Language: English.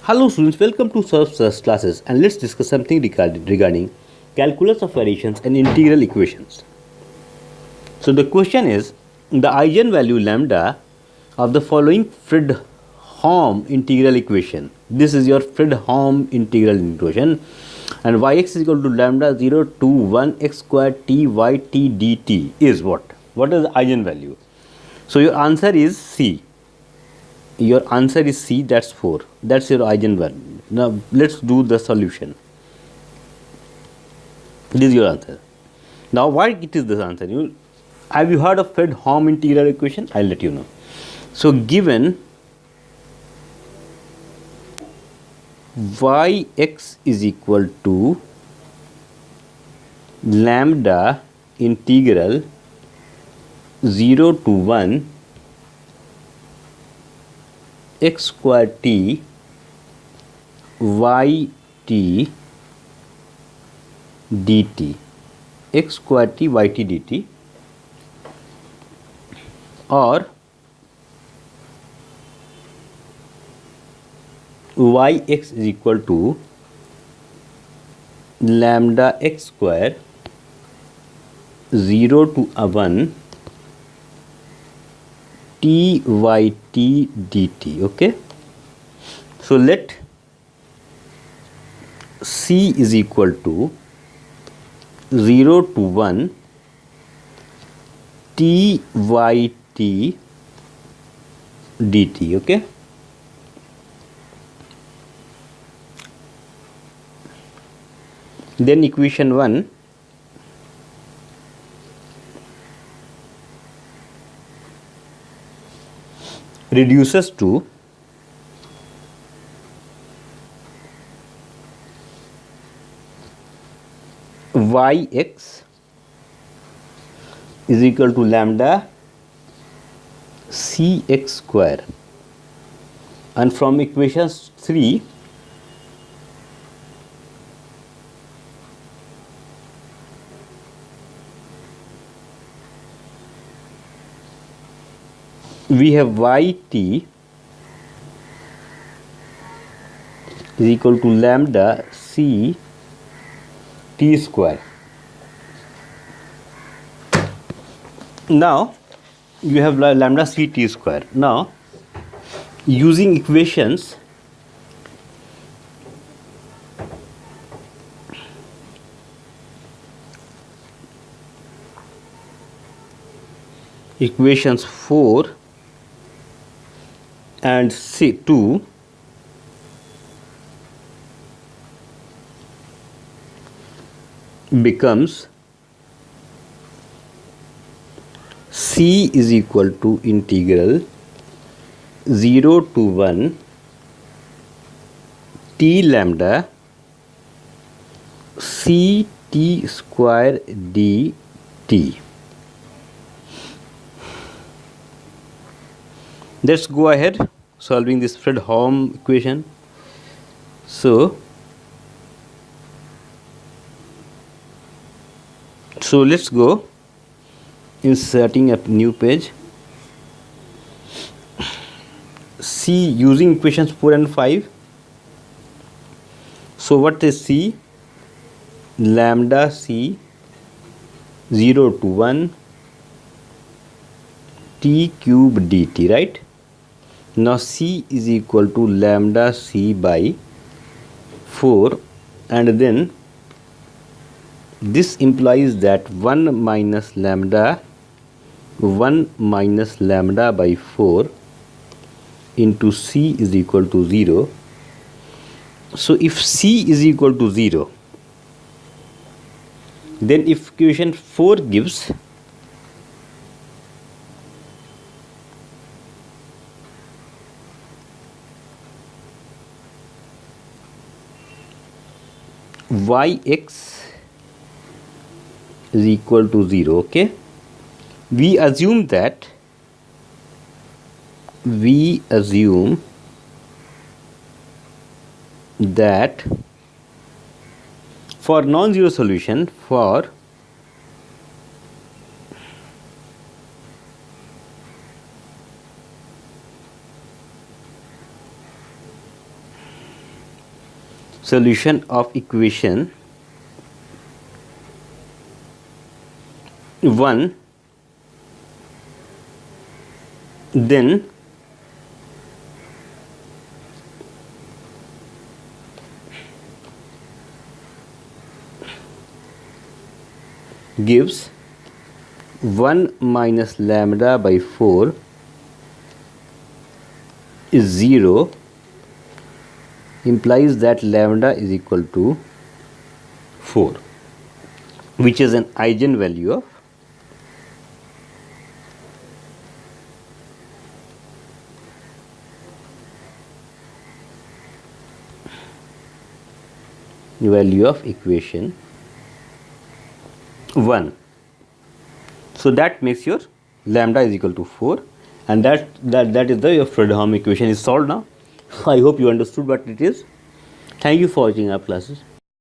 Hello students, welcome to Surf's classes and let's discuss something regarding calculus of variations and integral equations. So the question is the eigenvalue lambda of the following Fredholm integral equation. This is your Fredholm integral equation and yx is equal to lambda 0 to 1 x square t y t dt is what? What is the eigenvalue? So your answer is C. Your answer is C, that's 4. That's your eigenvalue. Now let's do the solution. This is your answer. Now why it is this answer? Have you heard of Fredholm integral equation? I'll let you know. So given yx is equal to lambda integral 0 to 1 x square t y t dt, x square t y t dt, or yx is equal to lambda x square 0 to 1 t y t dt. Okay, so let C is equal to 0 to 1 t y t dt. Okay, then equation 1 reduces to yx is equal to lambda cx square, and from equation 3 we have yt is equal to lambda c t square. Now you have lambda c t square. Now using equations equations 4 and 2 becomes C is equal to integral 0 to 1 t lambda c t square dt. Let's go ahead solving this Fredholm equation. So let's go inserting a new page. C using equations 4 and 5. So what is C? Lambda c 0 to 1 t cube dt, right? Now C is equal to lambda c by 4, and then this implies that 1 minus lambda by 4 into C is equal to 0. So if C is equal to 0, then if equation 4 gives yx is equal to 0, okay, we assume that for non-zero solution, for solution of equation 1, then gives 1 minus lambda by 4 is 0, implies that lambda is equal to 4, which is an eigenvalue of equation 1. So that makes your lambda is equal to 4, and that is the your Fredholm equation is solved now. I hope you understood what it is. Thank you for watching our classes.